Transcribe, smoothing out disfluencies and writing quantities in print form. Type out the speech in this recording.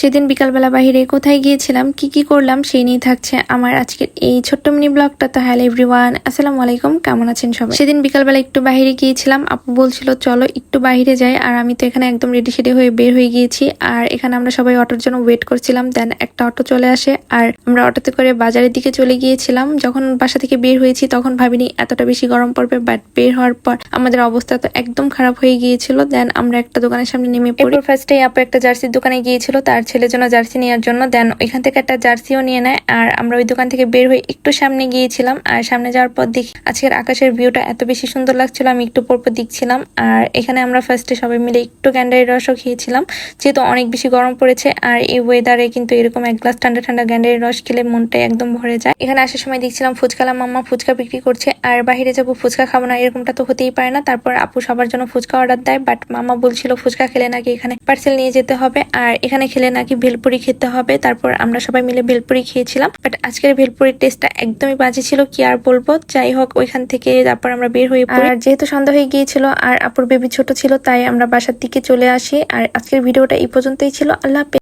সেদিন বিকালবেলা বাহিরে কোথায় গিয়েছিলাম, কি করলাম সেই নিয়ে থাকছে আমার আজকের এই ছোট্ট মিনি ব্লগটা। তো হ্যালো এভরিওয়ান, আসসালামু আলাইকুম, কেমন আছেন সবাই? সেদিন বিকালবেলা একটু বাহিরে গিয়েছিলাম, আপু বলছিল চলো একটু বাহিরে যাই, আর আমি তো এখানে একদম রেডি সেডি হয়ে বের হয়ে গিয়েছি। আর এখানে আমরা সবাই অটোর জন্য ওয়েট করছিলাম, দেন একটা অটো চলে আসে আর আমরা অটোতে করে বাজারের দিকে চলে গিয়েছিলাম। যখন বাসা থেকে বের হয়েছি তখন ভাবিনি এতটা বেশি গরম পড়বে, বাট বের হওয়ার পর আমাদের অবস্থা তো একদম খারাপ হয়ে গিয়েছিল। দেন আমরা একটা দোকানের সামনে নেমে পড়ি। ফার্স্টে আপু একটা জার্সির দোকানে গিয়েছিল তার ছেলের জন্য জার্সি নেওয়ার জন্য, দেন ওইখান থেকে একটা জার্সিও নিয়ে নেয়। আর আমরা ওই দোকান থেকে বের হয়ে একটু সামনে গিয়েছিলাম, আর সামনে যাওয়ার পর দেখি আজকের আকাশের ভিউটা এত বেশি সুন্দর লাগছিল, আমি একটু পরপর দেখছিলাম। আর এখানে আমরা ফার্স্টে সবাই মিলে একটু গ্যান্ডারি রসও খেয়েছিলাম, যেহেতু অনেক বেশি গরম পড়েছে। আর এই ওয়েদারে কিন্তু এরকম এক গ্লাস ঠান্ডা ঠান্ডা গ্যান্ডারি রস খেলে মনটা একদম ভরে যায়। এখানে আসার সময় দেখছিলাম ফুচকালা মাম্মা ফুচকা বিক্রি করছে, আর বাহিরে যাবো ফুচকা খাবো না এরকমটা তো হতেই পারে না। তারপর আপু সবার জন্য ফুচকা অর্ডার দেয়, বাট মামা বলছিল ফুচকা খেলে নাকি এখানে পার্সেল নিয়ে যেতে হবে, আর এখানে খেলে নাকি ভেলপুরি খেতে হবে। তারপর আমরা সবাই মিলে ভেলপুরি খেয়েছিলাম, বাট আজকের ভেলপুরির টেস্টটা একদমই বাজে ছিল, কি আর বলবো। যাই হোক, ওইখান থেকে তারপর আমরা বের হয়ে পড়ি। আর যেহেতু সন্ধ্যা হয়ে গিয়েছিল আর আপুর বেবি ছোট ছিল, তাই আমরা বাসার দিকে চলে আসি। আর আজকের ভিডিওটা এই পর্যন্তই ছিল। আল্লাহ হাফেজ।